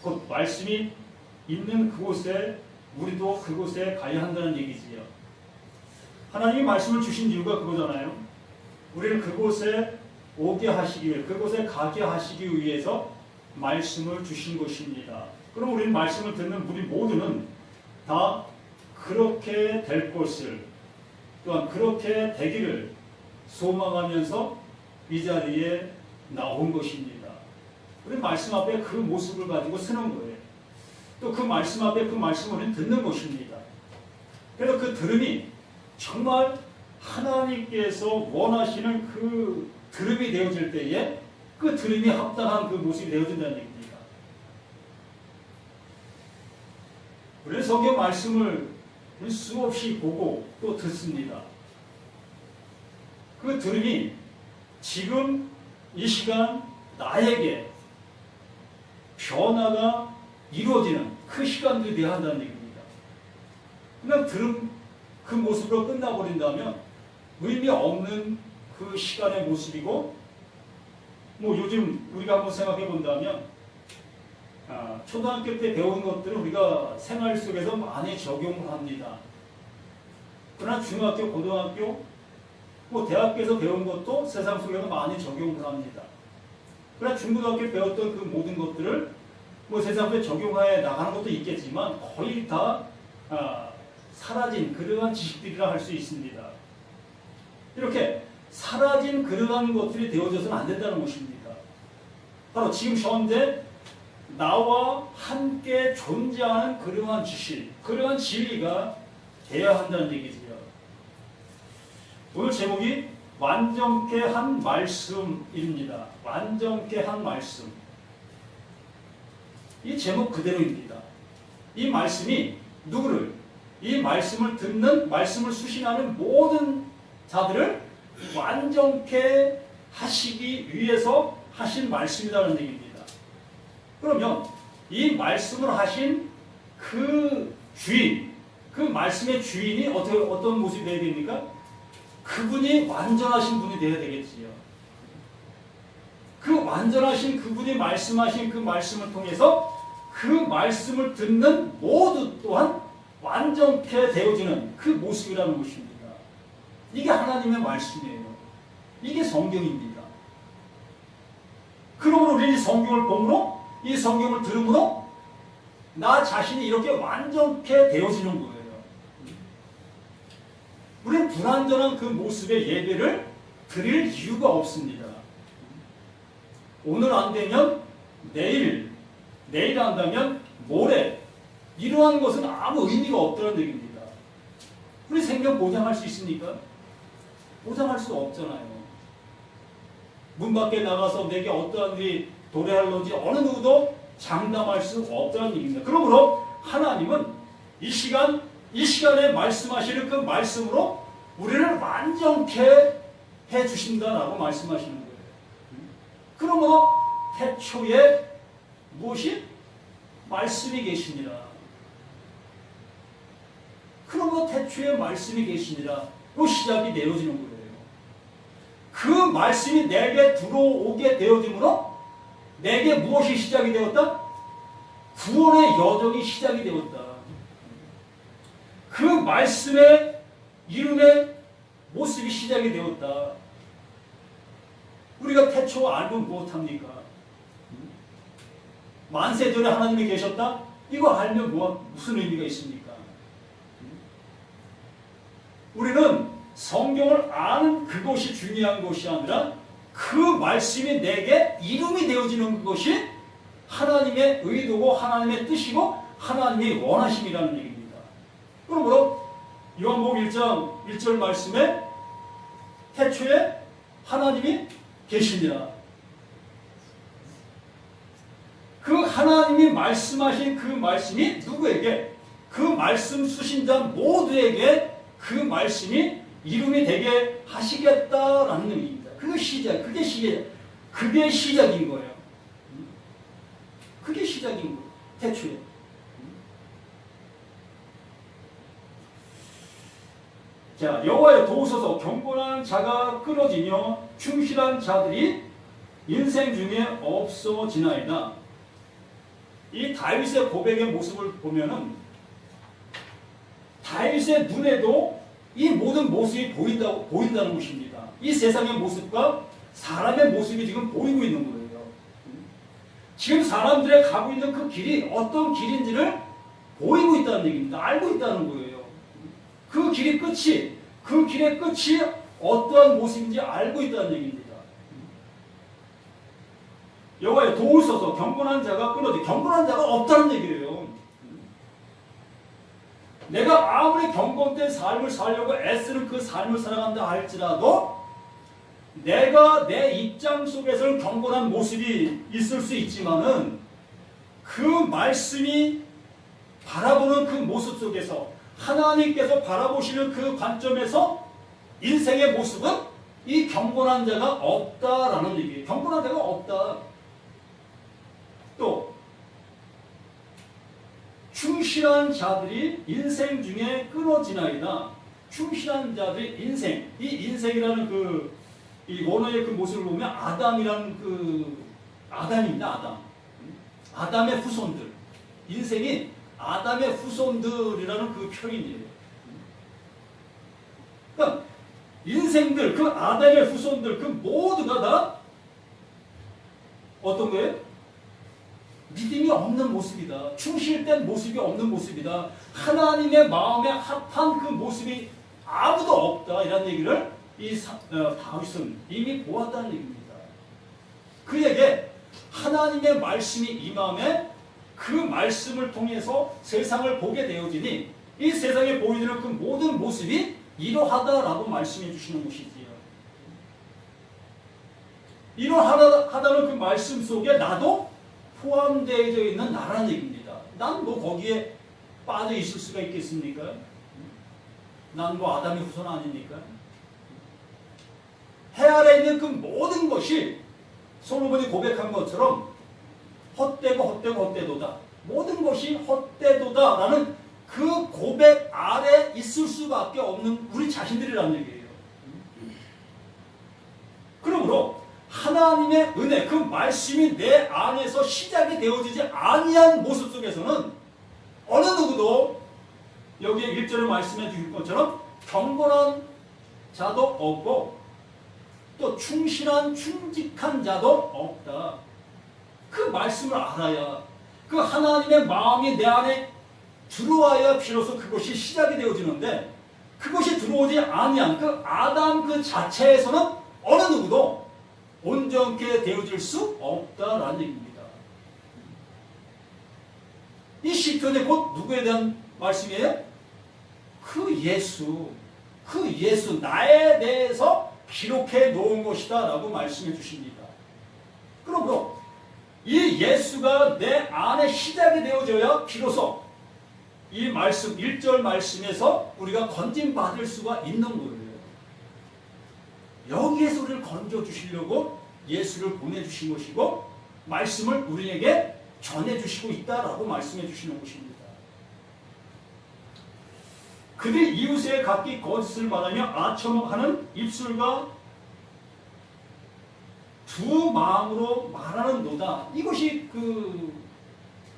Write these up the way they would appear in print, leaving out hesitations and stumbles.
곧 말씀이 있는 그곳에 우리도 그곳에 가야 한다는 얘기지요. 하나님이 말씀을 주신 이유가 그거잖아요. 우리를 그곳에 오게 하시기 위해, 그곳에 가게 하시기 위해서 말씀을 주신 것입니다. 그럼 우리는 말씀을 듣는 우리 모두는 다 그렇게 될 것을, 또한 그렇게 되기를 소망하면서 이 자리에 나온 것입니다. 우리 말씀 앞에 그 모습을 가지고 서는 거예요. 또 그 말씀 앞에 그 말씀을 우리는 듣는 것입니다. 그래서 그 들음이 정말 하나님께서 원하시는 그 들음이 되어질 때에 그 들음이 합당한 그 모습이 되어진다는 얘기입니다. 우리는 성경 말씀을 수없이 보고 또 듣습니다. 그 들음이 지금 이 시간 나에게 변화가 이루어지는 그 시간들이 되어야 한다는 얘기입니다. 그냥 들음 그 모습으로 끝나버린다면 의미 없는 그 시간의 모습이고, 뭐 요즘 우리가 한번 생각해 본다면 초등학교 때 배운 것들은 우리가 생활 속에서 많이 적용을 합니다. 그러나 중학교, 고등학교, 뭐 대학교에서 배운 것도 세상 속에서 많이 적용을 합니다. 그러나 중고등학교 배웠던 그 모든 것들을 뭐 세상 속에 적용해 나가는 것도 있겠지만 거의 다 사라진 그러한 지식들이라 할 수 있습니다. 이렇게 사라진 그러한 것들이 되어져서는 안 된다는 것입니다. 바로 지금 현재 나와 함께 존재하는 그러한 지식, 그러한 진리가 돼야 한다는 얘기지요. 오늘 제목이 완전케 한 말씀입니다. 완전케 한 말씀. 이 제목 그대로입니다. 이 말씀이 누구를, 이 말씀을 듣는, 말씀을 수신하는 모든 자들을 완전케 하시기 위해서 하신 말씀이라는 얘기입니다. 그러면 이 말씀을 하신 그 주인, 그 말씀의 주인이 어떤 모습이 되어야 됩니까? 그분이 완전하신 분이 되어야 되겠지요. 그 완전하신 그분이 말씀하신 그 말씀을 통해서 그 말씀을 듣는 모두 또한 완전케 되어지는 그 모습이라는 것입니다. 이게 하나님의 말씀이에요. 이게 성경입니다. 그러므로 우리는 성경을 보므로, 이 성경을 들음으로 나 자신이 이렇게 완전케 되어지는 거예요. 우리는 불완전한 그 모습의 예배를 드릴 이유가 없습니다. 오늘 안 되면 내일 한다면 모레, 이러한 것은 아무 의미가 없다는 얘기입니다. 우리 생명 보장할 수 있습니까? 보장할 수 없잖아요. 문 밖에 나가서 내게 어떠한 일이 도래할런지 어느 누구도 장담할 수 없다는 얘기입니다. 그러므로 하나님은 이 시간에 말씀하시는 그 말씀으로 우리를 완전케 해주신다라고 말씀하시는 거예요. 그러므로 태초에 무엇이? 말씀이 계시니라. 그러므로 태초에 말씀이 계시니라. 로 시작이 되어지는 거예요. 그 말씀이 내게 들어오게 되어짐으로 내게 무엇이 시작이 되었다? 구원의 여정이 시작이 되었다. 그 말씀의 이름의 모습이 시작이 되었다. 우리가 태초 알면 무엇합니까? 만세전에 하나님이 계셨다? 이거 알면 무슨 의미가 있습니까? 우리는 성경을 아는 그것이 중요한 것이 아니라 그 말씀이 내게 이름이 되어지는 것이 하나님의 의도고 하나님의 뜻이고 하나님의 원하심이라는 얘기입니다. 그러므로 요한복음 1장 1절 말씀에 태초에 하나님이 계시니라. 그 하나님이 말씀하신 그 말씀이 누구에게? 그 말씀 수신자 모두에게 그 말씀이 이름이 되게 하시겠다라는 의미입니다. 그게 시작인 거예요. 그게 시작인 거예요. 태초에. 자, 여호와여 도우소서. 경건한 자가 끊어지며 충실한 자들이 인생 중에 없어지나이다. 이 다윗의 고백의 모습을 보면은 다윗의 눈에도 이 모든 모습이 보인다는 것입니다. 이 세상의 모습과 사람의 모습이 지금 보이고 있는 거예요. 지금 사람들의 가고 있는 그 길이 어떤 길인지를 보이고 있다는 얘기입니다. 알고 있다는 거예요. 그 길의 끝이 어떠한 모습인지 알고 있다는 얘기입니다. 여호와의 도를 써서 경건한 자가 끊어지, 경건한 자가 없다는 얘기예요. 내가 아무리 경건된 삶을 살려고 애쓰는 그 삶을 살아간다 할지라도 내가 내 입장 속에서는 경건한 모습이 있을 수 있지만은 그 말씀이 바라보는 그 모습 속에서 하나님께서 바라보시는 그 관점에서 인생의 모습은 이 경건한 자가 없다라는 얘기예요. 경건한 자가 없다. 또 충실한 자들이 인생 중에 끊어지나이다. 충실한 자들의 인생, 이 인생이라는 이 원어의 그 모습을 보면 아담이라는 아담입니다. 아담의 후손들. 인생이 아담의 후손들이라는 그 표현이에요. 그러니까 인생들, 그 아담의 후손들, 그 모두가 다 어떤 거예요? 믿음이 없는 모습이다. 충실된 모습이 없는 모습이다. 하나님의 마음에 합한 그 모습이 아무도 없다. 이런 얘기를 다윗은 이미 보았다는 얘기입니다. 그에게 하나님의 말씀이 임함에 그 말씀을 통해서 세상을 보게 되어지니 이 세상에 보이는 그 모든 모습이 이러하다라고 말씀해 주시는 것이지요. 이러하다는 그 말씀 속에 나도 포함되어 있는 나라는 얘기입니다. 난 뭐 거기에 빠져 있을 수가 있겠습니까? 난 뭐 아담의 후손 아닙니까? 해 아래 있는 그 모든 것이 솔로몬이 고백한 것처럼 헛되도다. 모든 것이 헛되도다라는 그 고백 아래 있을 수밖에 없는 우리 자신들이라는 얘기예요. 그러므로 하나님의 은혜, 그 말씀이 내 안에서 시작이 되어지지 아니한 모습 속에서는 어느 누구도 여기에 1절을 말씀해 주실 것처럼 경건한 자도 없고 또 충직한 자도 없다. 그 말씀을 알아야, 그 하나님의 마음이 내 안에 들어와야 비로소 그것이 시작이 되어지는데, 그것이 들어오지 아니한 그 아담 그 자체에서는 어느 누구도 온전케 되어질 수 없다라는 얘기입니다. 이 시편이 곧 누구에 대한 말씀이에요? 그 예수, 나에 대해서 기록해 놓은 것이다 라고 말씀해 주십니다. 그러므로 이 예수가 내 안에 시작이 되어져야 비로소 이 말씀, 1절 말씀에서 우리가 건짐받을 수가 있는 거예요. 여기에서 우리를 건져주시려고 예수를 보내주신 것이고 말씀을 우리에게 전해주시고 있다라고 말씀해 주시는 것입니다. 그들이 이웃에 각기 거짓을 말하며 아첨하는 입술과 두 마음으로 말하는도다. 이것이 그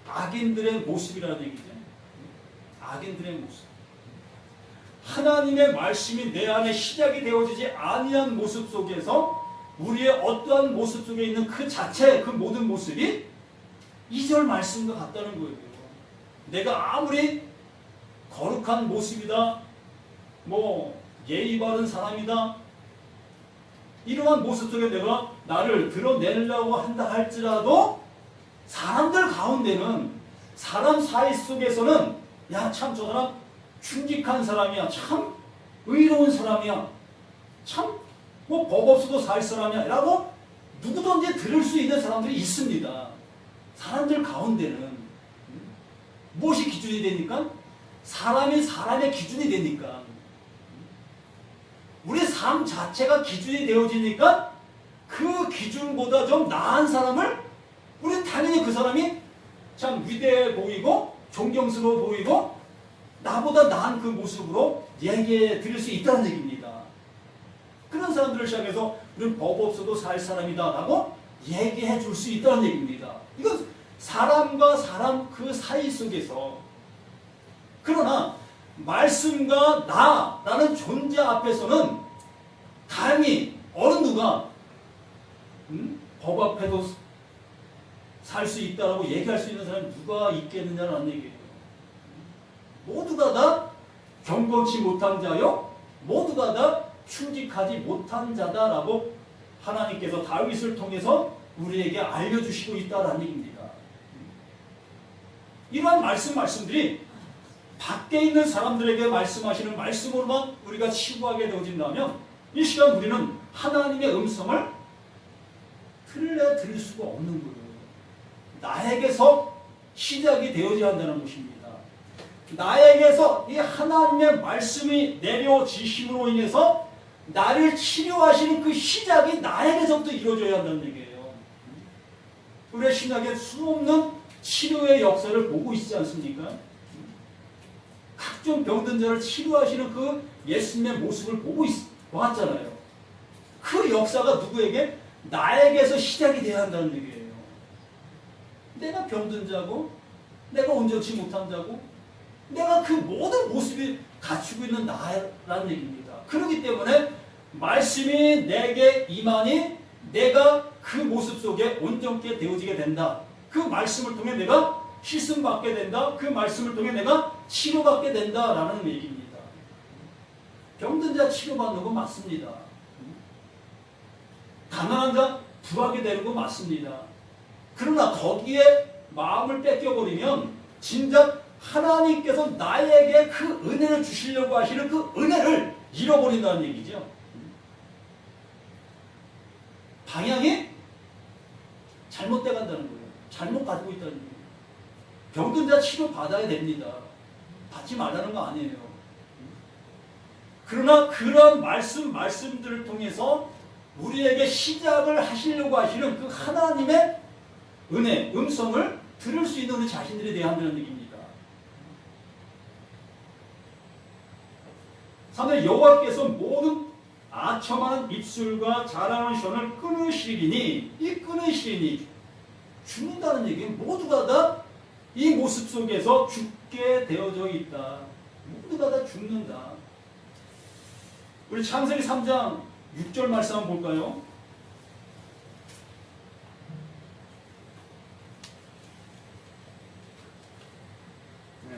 악인들의 모습이라는 얘기죠. 악인들의 모습. 하나님의 말씀이 내 안에 시작이 되어지지 아니한 모습 속에서 우리의 어떠한 모습 속에 있는 그 자체, 그 모든 모습이 2절 말씀과 같다는 거예요. 내가 아무리 거룩한 모습이다, 뭐 예의 바른 사람이다, 이러한 모습 속에 내가 나를 드러내려고 한다 할지라도 사람들 가운데는, 사람 사이 속에서는 야, 참 저 사람 충직한 사람이야, 참 의로운 사람이야, 참 뭐 법 없어도 살 사람이야 라고 누구든지 들을 수 있는 사람들이 있습니다. 사람들 가운데는 무엇이 기준이 되니까? 사람의 기준이 되니까, 우리 삶 자체가 기준이 되어지니까 그 기준보다 좀 나은 사람을 우리는 당연히 그 사람이 참 위대해 보이고 존경스러워 보이고 나보다 나은 그 모습으로 얘기해 드릴 수 있다는 얘기입니다. 그런 사람들을 시작해서 우리는 법 없어도 살 사람이다 라고 얘기해 줄 수 있다는 얘기입니다. 이건 사람과 사람 그 사이 속에서, 그러나 말씀과 나라는 존재 앞에서는 감히 어느 누가 법 앞에도 살 수 있다라고 얘기할 수 있는 사람이 누가 있겠느냐라는 얘기예요. 모두가 다 경건치 못한 자요, 모두가 다 충직하지 못한 자다라고 하나님께서 다윗을 통해서 우리에게 알려주시고 있다라는 얘기입니다. 이러한 말씀들이 밖에 있는 사람들에게 말씀하시는 말씀으로만 우리가 치부하게 되어진다면 이 시간 우리는 하나님의 음성을 들을 수가 없는 거예요. 나에게서 시작이 되어져야 한다는 것입니다. 나에게서 이 하나님의 말씀이 내려지심으로 인해서 나를 치료하시는 그 시작이 나에게서부터 이루어져야 한다는 얘기예요. 우리의 신학에 수없는 치료의 역사를 보고 있지 않습니까? 각종 병든 자를 치료하시는 그 예수님의 모습을 보고 왔잖아요. 그 역사가 누구에게? 나에게서 시작이 돼야 한다는 얘기예요. 내가 병든 자고, 내가 온전치 못한 자고, 내가 그 모든 모습이 갖추고 있는 나라는 얘기입니다. 그렇기 때문에 말씀이 내게 임하니 내가 그 모습 속에 온전케 되어지게 된다. 그 말씀을 통해 내가 씻음받게 된다. 그 말씀을 통해 내가 치료받게 된다라는 얘기입니다. 병든 자 치료받는 거 맞습니다. 가난한 자 부하게 되는 거 맞습니다. 그러나 거기에 마음을 뺏겨버리면 진작 하나님께서 나에게 그 은혜를 주시려고 하시는 그 은혜를 잃어버린다는 얘기죠. 방향이 잘못돼 간다는 거예요. 잘못 가지고 있다는 거예요. 병든 자 치료 받아야 됩니다. 받지 말라는 거 아니에요. 그러나 그런 말씀들을 통해서 우리에게 시작을 하시려고 하시는 그 하나님의 은혜, 음성을 들을 수 있는 우리 자신들이 되어야 한다는 얘기입니다. 3절 여호와께서 모든 아첨하는 입술과 자라는 션을 끊으시리니, 이 끊으시리니 죽는다는 얘기는 모두가 다 이 모습 속에서 죽게 되어져 있다. 모두가 다 죽는다. 우리 창세기 3장 6절 말씀 한번 볼까요? 네.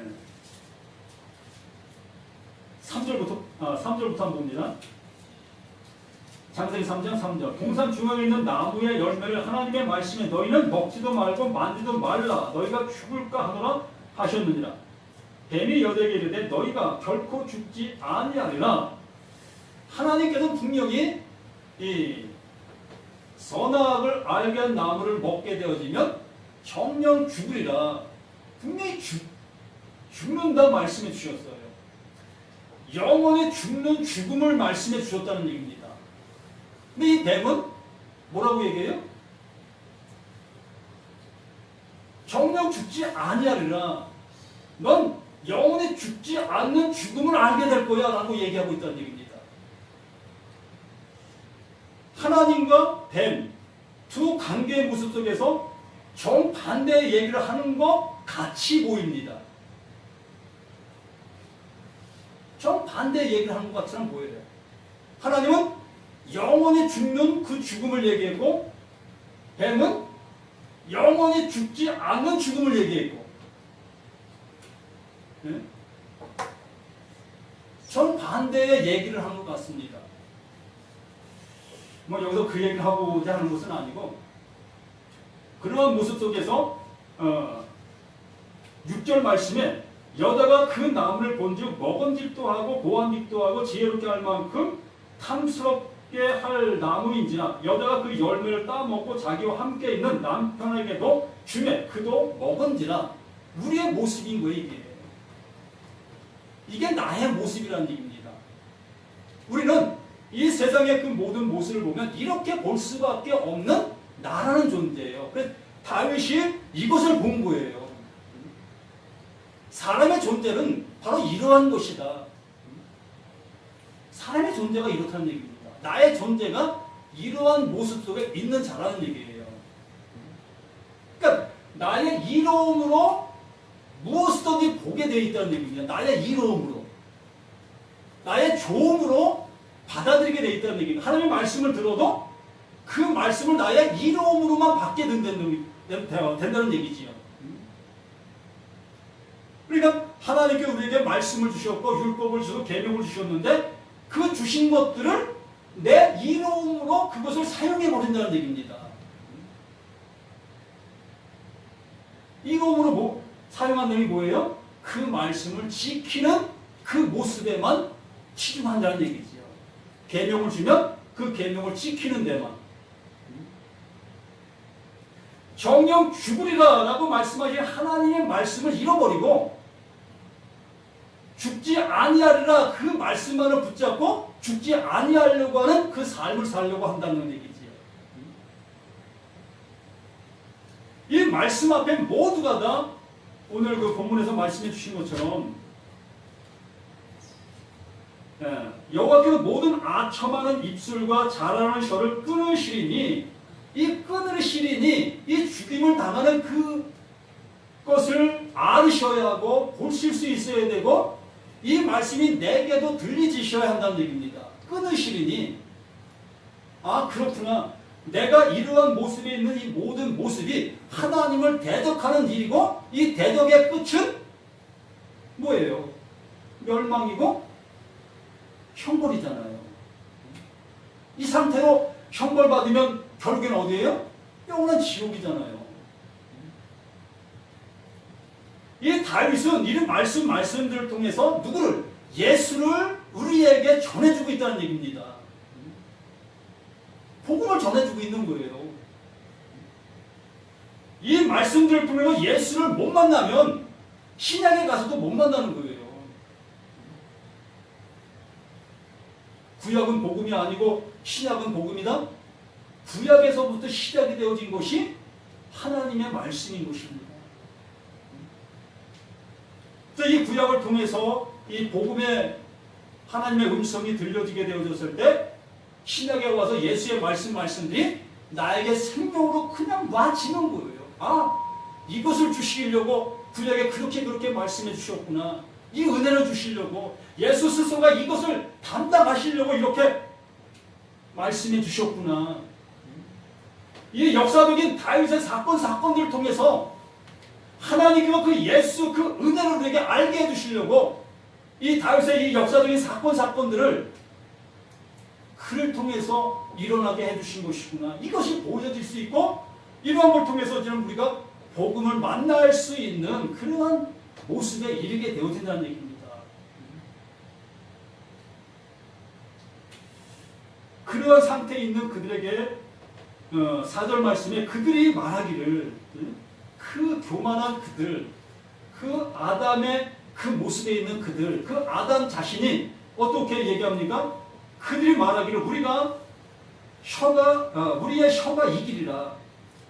3절부터 한번 봅니다. 창세기 3장 3절. 동산 중앙에 있는 나무의 열매를 하나님의 말씀에 너희는 먹지도 말고 만지도 말라. 너희가 죽을까 하노라 하셨느니라. 뱀이 여자에게 이르되 너희가 결코 죽지 아니하리라. 하나님께서 분명히 이 선악을 알게 한 나무를 먹게 되어지면 정령 죽으리라. 분명히 죽는다 말씀해 주셨어요. 영원히 죽는 죽음을 말씀해 주셨다는 얘기입니다. 근데 이 뱀은 뭐라고 얘기해요? 정령 죽지 아니하리라. 넌 영원히 죽지 않는 죽음을 알게 될 거야 라고 얘기하고 있다는 얘기입니다. 하나님과 뱀 두 관계의 모습 속에서 정반대의 얘기를 하는 것 같이 보입니다. 정반대의 얘기를 하는 것 같이는 보여요. 하나님은 영원히 죽는 그 죽음을 얘기했고, 뱀은 영원히 죽지 않는 죽음을 얘기했고, 네? 정반대의 얘기를 하는 것 같습니다. 뭐 여기서 그 얘기를 하고자 하는 것은 아니고, 그러한 모습 속에서 6절 말씀에 여자가 그 나무를 본즉 먹은짓도 하고 보안짓도 하고 지혜롭게 할 만큼 탐스럽게 할 나무인지라 여자가 그 열매를 따먹고 자기와 함께 있는 남편에게도 주매 그도 먹은지라. 우리의 모습인 거예요. 이게 나의 모습이라는 얘기입니다. 우리는 이 세상의 그 모든 모습을 보면 이렇게 볼 수밖에 없는 나라는 존재예요. 그래서 다윗이 이것을 본 거예요. 사람의 존재는 바로 이러한 것이다. 사람의 존재가 이렇다는 얘기입니다. 나의 존재가 이러한 모습 속에 있는 자라는 얘기예요. 그러니까 나의 이로움으로 무엇이든지 보게 되어 있다는 얘기입니다. 나의 이로움으로. 나의 조음으로 받아들이게 되어 있다는 얘기입니다. 하나님의 말씀을 들어도 그 말씀을 나의 이로움으로만 받게 된다는 얘기지요. 그러니까 하나님께 우리에게 말씀을 주셨고 율법을 주시고 계명을 주셨는데 그 주신 것들을 내 이로움으로 그것을 사용해 버린다는 얘기입니다. 이로움으로 사용한다는 게 뭐예요? 그 말씀을 지키는 그 모습에만 치중한다는 얘기지요. 계명을 주면 그 계명을 지키는 데만. 정령 죽으리라 라고 말씀하신 하나님의 말씀을 잃어버리고 죽지 아니하리라 그 말씀만을 붙잡고 죽지 아니하려고 하는 그 삶을 살려고 한다는 얘기지요. 이 말씀 앞에 모두가 다 오늘 그 본문에서 말씀해 주신 것처럼 여호와께서 모든 아첨하는 입술과 자라는 혀를 끊으시리니 이 끊으시리니 이 죽임을 당하는 그것을 알으셔야 하고 보실 수 있어야 되고 이 말씀이 내게도 들리지셔야 한다는 얘기입니다. 끊으시리니 아 그렇구나. 내가 이러한 모습에 있는 이 모든 모습이 하나님을 대적하는 일이고 이 대적의 끝은 뭐예요? 멸망이고 형벌이잖아요. 이 상태로 형벌받으면 결국엔 어디예요? 영원한 지옥이잖아요. 이 다윗은 이 말씀들을 통해서 누구를? 예수를 우리에게 전해주고 있다는 얘기입니다. 복음을 전해주고 있는 거예요. 이 말씀들을 통해서 예수를 못 만나면 신약에 가서도 못 만나는 거예요. 구약은 복음이 아니고 신약은 복음이다? 구약에서부터 시작이 되어진 것이 하나님의 말씀인 것입니다. 이 구약을 통해서 이 복음의 하나님의 음성이 들려지게 되어졌을 때 신약에 와서 예수의 말씀들이 나에게 생명으로 그냥 와지는 거예요. 아, 이것을 주시려고 구약에 그렇게 말씀해 주셨구나. 이 은혜를 주시려고 예수 스스로가 이것을 담당하시려고 이렇게 말씀해 주셨구나. 이 역사적인 다윗의 사건들을 통해서 하나님께서 그 예수 그 은혜를 우리에게 알게 해주시려고 이 다윗의 이 역사적인 사건들을 그를 통해서 일어나게 해주신 것이구나. 이것이 보여질 수 있고 이러한 걸 통해서 지금 우리가 복음을 만날 수 있는 그러한 모습에 이르게 되어진다는 얘기입니다. 그러한 상태에 있는 그들에게 4절 말씀에 그들이 말하기를 그 교만한 그들, 그 아담의 그 모습에 있는 그들, 그 아담 자신이 어떻게 얘기합니까? 그들이 말하기를 우리의 혀가 이기리라.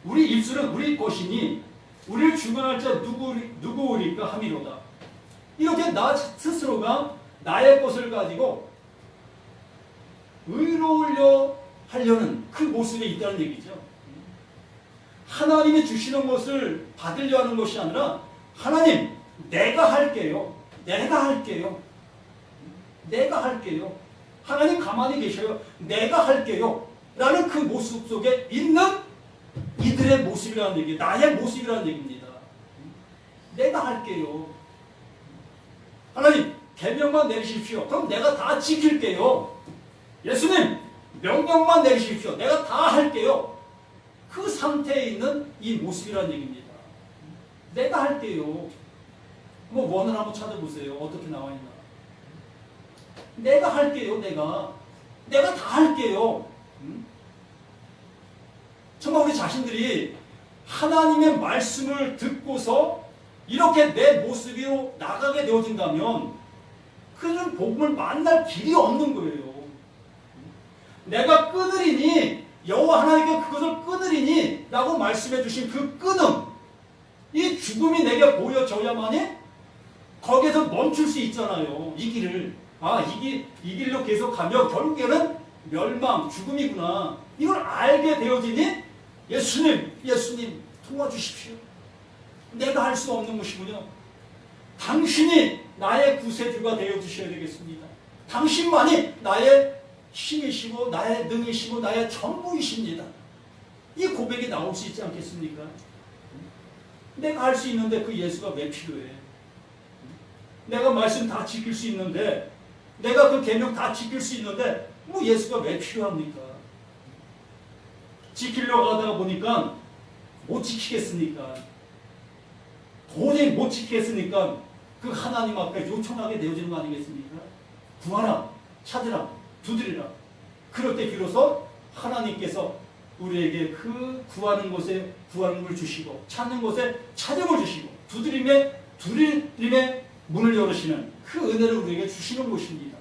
우리 입술은 우리 것이니 우리를 주관할 자 누구리까 함이로다. 이렇게 나 스스로가 나의 것을 가지고 의로우려 하려는 그 모습에 있다는 얘기죠. 하나님이 주시는 것을 받으려 하는 것이 아니라 하나님 내가 할게요. 하나님 가만히 계셔요. 내가 할게요. 라는 그 모습 속에 있는 이들의 모습이라는 얘기, 나의 모습이라는 얘기입니다. 내가 할게요. 하나님 계명만 내리십시오. 그럼 내가 다 지킬게요. 예수님 명령만 내리십시오. 내가 다 할게요. 그 상태에 있는 이 모습이라는 얘기입니다. 내가 할게요. 원을 한번 찾아보세요. 어떻게 나와 있나. 내가 할게요. 내가 다 할게요. 정말 우리 자신들이 하나님의 말씀을 듣고서 이렇게 내 모습으로 나가게 되어진다면 그는 복음을 만날 길이 없는 거예요. 내가 끊으리니 여호와 하나님께 그것을 끊으리니 라고 말씀해 주신 그 끊음, 이 죽음이 내게 보여져야만이 거기에서 멈출 수 있잖아요. 이 길을. 이 길로 계속 가면 결국에는 멸망, 죽음이구나. 이걸 알게 되어지니 예수님 도와주십시오. 내가 할 수 없는 것이군요. 당신이 나의 구세주가 되어주셔야 되겠습니다. 당신만이 나의 힘이시고 나의 능이시고 나의 전부이십니다. 이 고백이 나올 수 있지 않겠습니까? 내가 할 수 있는데 그 예수가 왜 필요해? 내가 말씀 다 지킬 수 있는데, 내가 그 계명 다 지킬 수 있는데 뭐 예수가 왜 필요합니까? 지키려고 하다가 보니까 못 지키겠으니까, 도저히 못 지키겠으니까 그 하나님 앞에 요청하게 되어지는 거 아니겠습니까? 구하라, 찾으라, 두드리라. 그럴 때 비로소 하나님께서 우리에게 그 구하는 곳에 구하는 걸 주시고, 찾는 곳에 찾음을 주시고, 두드림의 문을 열으시는 그 은혜를 우리에게 주시는 것입니다.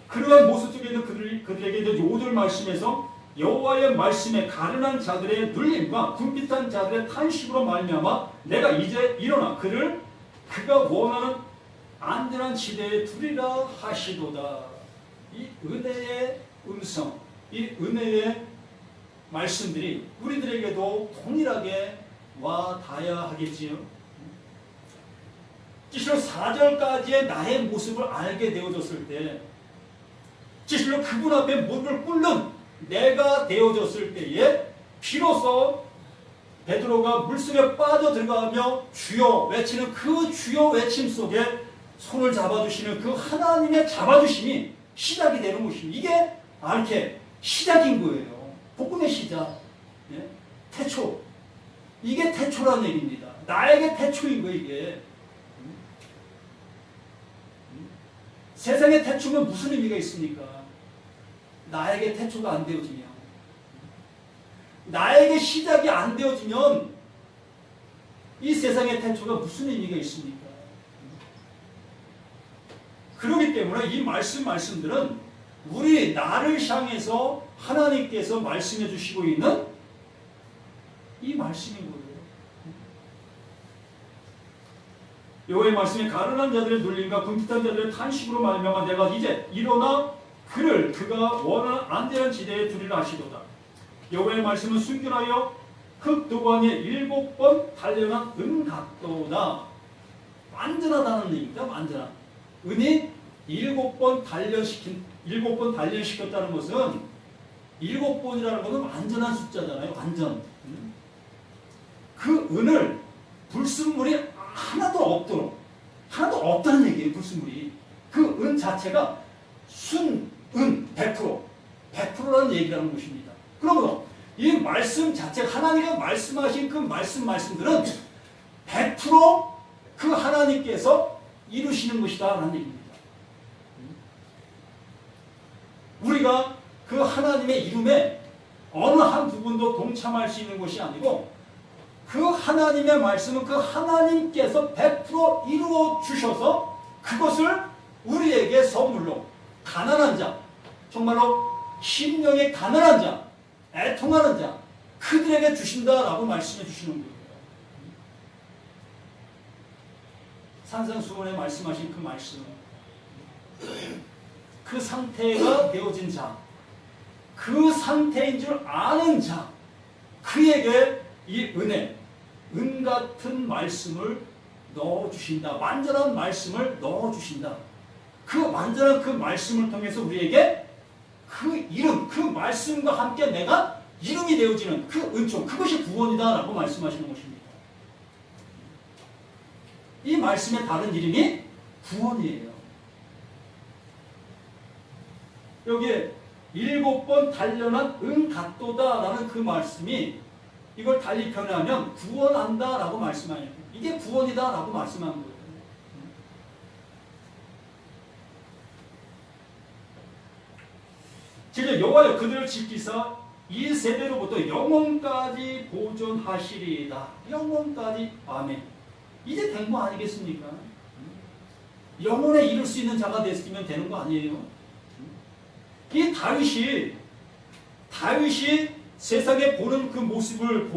그러한 모습 속에 있는 그들에게 이제 5절 말씀에서 여호와의 말씀에 가련한 자들의 눌림과 궁핍한 자들의 탄식으로 말미암아 내가 이제 일어나 그가 원하는 안전한 지대에 두리라 하시도다. 이 은혜의 음성, 이 은혜의 말씀들이 우리들에게도 동일하게 와 닿아야 하겠지요. 진실로 4절까지의 나의 모습을 알게 되어졌을 때, 진실로 그분 앞에 무릎을 꿇는 내가 되어졌을 때에 비로소 베드로가 물속에 빠져들어가며 주여 외치는 그 주여 외침 속에 손을 잡아주시는 그 하나님의 잡아주심이 시작이 되는 것입니다. 이게 이렇게 시작인 거예요. 복음의 시작. 예? 태초. 이게 태초라는 얘기입니다. 나에게 태초인 거예요, 이게. 세상의 태초는 무슨 의미가 있습니까? 나에게 태초가 안 되어지면, 나에게 시작이 안 되어지면 이 세상의 태초가 무슨 의미가 있습니까? 그렇기 때문에 이 말씀들은 나를 향해서 하나님께서 말씀해 주시고 있는 이 말씀인 거예요. 여호와의 말씀에 가련한 자들의 눌림과 궁핍한 자들의 탄식으로 말미암아 내가 이제 일어나 그가 원하는 안전한 지대에 두리라 하시도다. 여호와의 말씀은 순결하여 흑도관에 7번 단련한 은각도다. 완전하다는 얘기입니다. 완전한. 은이 7번 단련시켰다는 것은 7번이라는 것은 완전한 숫자잖아요. 완전. 그 은을 불순물이 하나도 없다는 얘기예요. 불순물이. 그 은 자체가 순, 은, 100%라는 얘기라는 것입니다. 그러므로 이 말씀 자체, 하나님이 말씀하신 그 말씀들은 100% 그 하나님께서 이루시는 것이다 라는 얘기입니다. 우리가 그 하나님의 이름에 어느 한 부분도 동참할 수 있는 것이 아니고, 그 하나님의 말씀은 그 하나님께서 100% 이루어 주셔서 그것을 우리에게 선물로, 가난한 자, 정말로 심령에 가난한 자, 애통하는 자, 그들에게 주신다라고 말씀해 주시는 거예요. 산상수훈에 말씀하신 그 말씀, 그 상태가 되어진 자, 그 상태인 줄 아는 자, 그에게 이 은 같은 말씀을 넣어주신다. 완전한 말씀을 넣어주신다. 그 완전한 그 말씀을 통해서 우리에게 그 이름, 그 말씀과 함께 내가 이름이 되어지는 그 은총, 그것이 구원이다 라고 말씀하시는 것입니다. 이 말씀의 다른 이름이 구원이에요. 여기에 7번 단련한 은각도다라는 그 말씀이, 이걸 달리 표현하면 구원한다라고 말씀하는 거예요. 이게 구원이다라고 말씀하는 거예요. 제가 여호와여 그들을 지키사 이 세대로부터 영원까지 보존하시리이다. 영원까지. 아멘. 이제 된 거 아니겠습니까? 영원에 이룰 수 있는 자가 됐으면 되는 거 아니에요? 이 다윗이 세상에 보는 그 모습을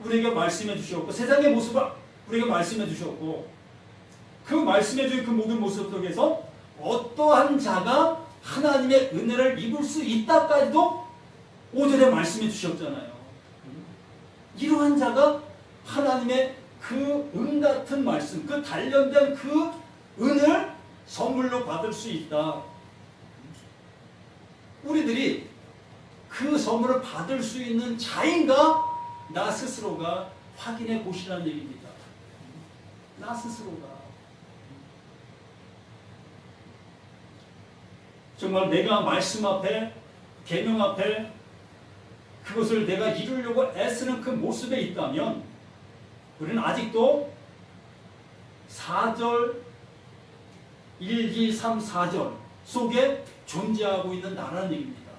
우리에게 말씀해 주셨고, 세상의 모습을 우리에게 말씀해 주셨고, 그 말씀해 준 그 모든 모습 속에서 어떠한 자가 하나님의 은혜를 입을 수 있다까지도 5절에 말씀해 주셨잖아요. 이러한 자가 하나님의 그 은 같은 말씀, 그 단련된 그 은을 선물로 받을 수 있다. 우리들이 그 선물을 받을 수 있는 자인가? 나 스스로가 확인해 보시라는 얘기입니다. 나 스스로가. 정말 내가 말씀 앞에, 계명 앞에 그것을 내가 이루려고 애쓰는 그 모습에 있다면 우리는 아직도 4절, 1, 2, 3, 4절 속에 존재하고 있는 나라는 얘기입니다.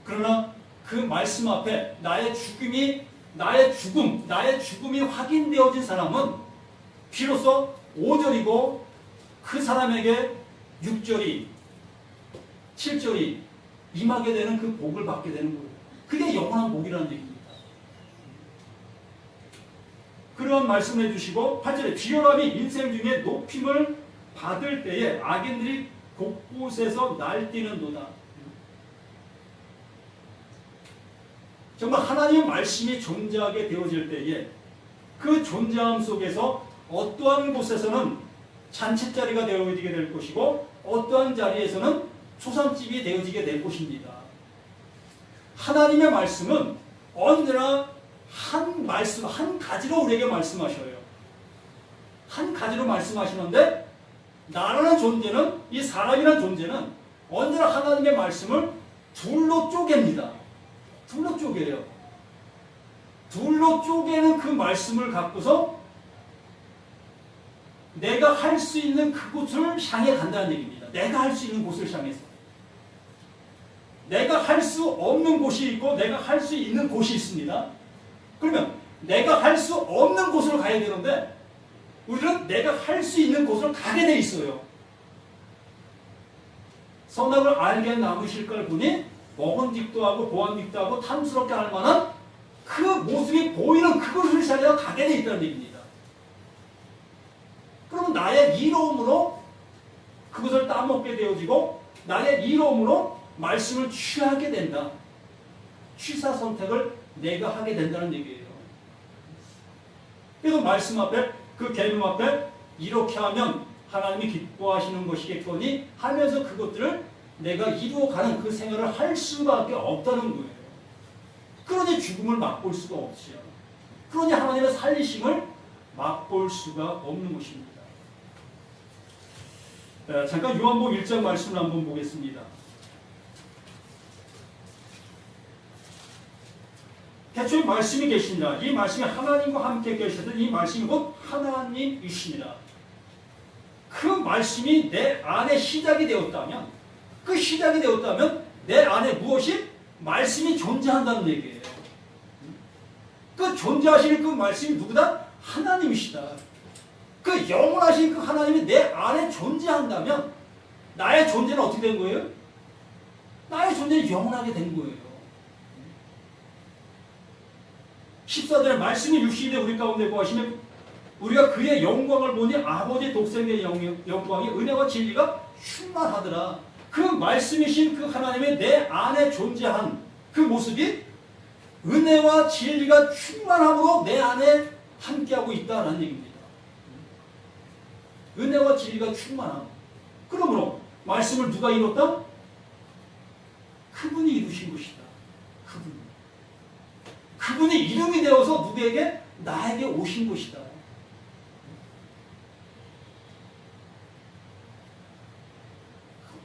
그러나 그 말씀 앞에 나의 죽음이 확인되어진 사람은 비로소 5절이고 그 사람에게 6절이 7절이 임하게 되는 그 복을 받게 되는 거예요. 그게 영원한 복이라는 얘기입니다. 그런 말씀을 해주시고 8절에 비열함이 인생 중에 높임을 받을 때에 악인들이 곳곳에서 날뛰는도다. 정말 하나님의 말씀이 존재하게 되어질 때에 그 존재함 속에서 어떠한 곳에서는 잔칫자리가 되어지게 될 것이고 어떠한 자리에서는 초상집이 되어지게 될 것입니다. 하나님의 말씀은 언제나 한 말씀, 한 가지로 우리에게 말씀하셔요. 한 가지로 말씀하시는데 나라는 존재는, 이 사람이라는 존재는 언제나 하나님의 말씀을 둘로 쪼갭니다. 둘로 쪼개요. 둘로 쪼개는 그 말씀을 갖고서 내가 할 수 있는 그곳을 향해 간다는 얘기입니다. 내가 할 수 있는 곳을 향해서. 내가 할 수 없는 곳이 있고 내가 할 수 있는 곳이 있습니다. 그러면 내가 할 수 없는 곳으로 가야 되는데 우리는 내가 할 수 있는 곳으로 가게 돼 있어요. 선악을 알게 남으실걸 보니 먹은직도 하고 보안직도 하고 탐스럽게 할 만한 그 모습이 보이는 그것을 향해 가게 돼 있다는 얘기입니다. 그러면 나의 이로움으로 그것을 따먹게 되어지고 나의 이로움으로 말씀을 취하게 된다. 취사 선택을 내가 하게 된다는 얘기예요. 그래서 말씀 앞에, 그 계명 앞에 이렇게 하면 하나님이 기뻐하시는 것이겠거니 하면서 그것들을 내가 이루어가는 그 생활을 할 수밖에 없다는 거예요. 그러니 죽음을 맛볼 수가 없지요. 그러니 하나님의 살리심을 맛볼 수가 없는 것입니다. 잠깐 요한복음 1장 말씀을 한번 보겠습니다. 태초에 말씀이 계시니라. 이 말씀이 하나님과 함께 계시던 이 말씀이 곧 하나님이십니다. 그 말씀이 내 안에 시작이 되었다면, 그 시작이 되었다면 내 안에 무엇이? 말씀이 존재한다는 얘기예요. 그 존재하시는 그 말씀이 누구다? 하나님이시다. 그 영원하신 그 하나님이 내 안에 존재한다면 나의 존재는 어떻게 된 거예요? 나의 존재는 영원하게 된 거예요. 14절에 말씀이 육신에 우리 가운데 거하시면 우리가 그의 영광을 보니 아버지 독생의 영광이 은혜와 진리가 충만하더라. 그 말씀이신 그 하나님의 내 안에 존재한 그 모습이 은혜와 진리가 충만함으로 내 안에 함께하고 있다는 얘기입니다. 은혜와 진리가 충만함. 그러므로 말씀을 누가 이뤘다? 그분이 이루신 것이다. 그분이 이름이 되어서 누구에게? 나에게 오신 것이다.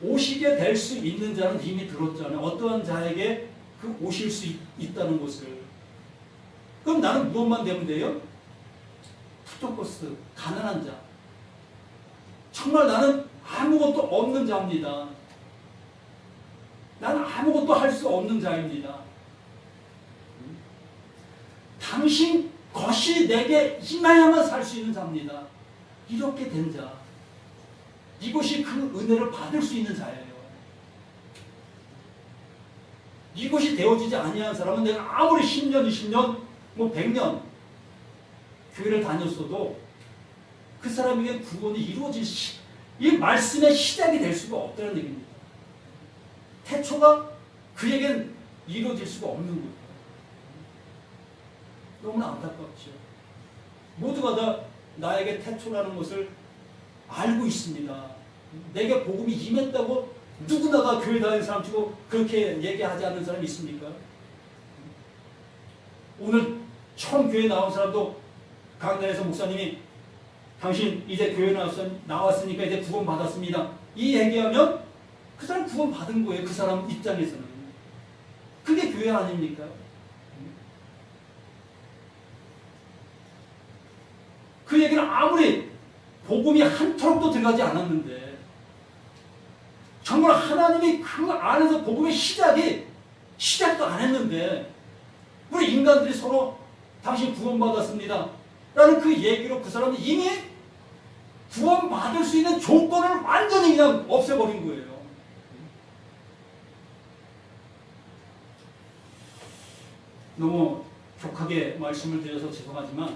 오시게 될 수 있는 자는 이미 들었잖아요. 어떠한 자에게 그 오실 수 있다는 것을. 그럼 나는 무엇만 되면 돼요? 푸토코스, 가난한 자. 정말 나는 아무것도 없는 자입니다. 나는 아무것도 할 수 없는 자입니다. 당신 것이 내게 임하야만 살 수 있는 자입니다. 이렇게 된 자. 이것이 그 은혜를 받을 수 있는 자예요. 이것이 되어지지 아니한 사람은 내가 아무리 10년, 20년, 100년 교회를 다녔어도 그 사람에게 구원이 이루어질 이 말씀의 시작이 될 수가 없다는 얘기입니다. 태초가 그에겐 이루어질 수가 없는 거예요. 너무나 안타깝죠. 모두가 다 나에게 태초라는 것을 알고 있습니다. 내게 복음이 임했다고 누구나가 교회 다니는 사람 치고 그렇게 얘기하지 않는 사람이 있습니까? 오늘 처음 교회 나온 사람도 강단에서 목사님이 당신 이제 교회 나왔으니까 이제 구원 받았습니다. 이 얘기하면 그 사람 구원 받은 거예요. 그 사람 입장에서는. 그게 교회 아닙니까? 그 얘기는 아무리 복음이 한톨도 들어가지 않았는데 정말 하나님이 그 안에서 복음의 시작도 안 했는데 우리 인간들이 서로 당신 구원받았습니다 라는 그 얘기로 그 사람이 이미 구원받을 수 있는 조건을 완전히 그냥 없애버린 거예요. 너무 격하게 말씀을 드려서 죄송하지만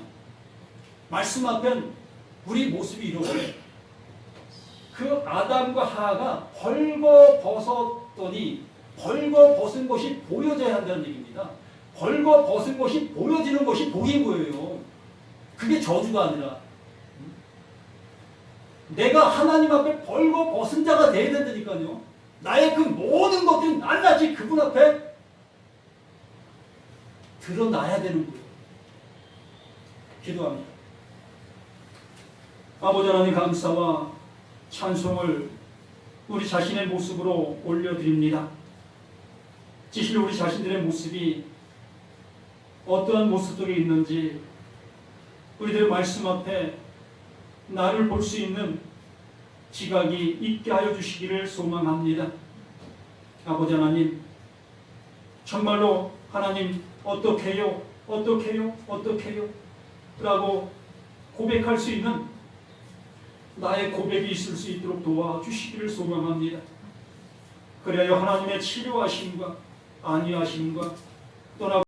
말씀 앞엔 우리 모습이 이렇게 그 아담과 하하가 벌거벗었더니 벌거벗은 것이 보여져야 한다는 얘기입니다. 벌거벗은 것이 보여지는 것이 복인 거예요. 그게 저주가 아니라 내가 하나님 앞에 벌거벗은 자가 되어야 된다니까요. 나의 그 모든 것들이 낱낱이 그분 앞에 드러나야 되는 거예요. 기도합니다. 아버지 하나님 감사와 찬송을 우리 자신의 모습으로 올려드립니다. 지실 우리 자신들의 모습이 어떠한 모습 속에 있는지 우리들의 말씀 앞에 나를 볼 수 있는 지각이 있게 하여 주시기를 소망합니다. 아버지 하나님, 정말로 하나님 어떻게요? 라고 고백할 수 있는 나의 고백이 있을 수 있도록 도와주시기를 소망합니다. 그래야 하나님의 치료하심과 안위하심과 떠나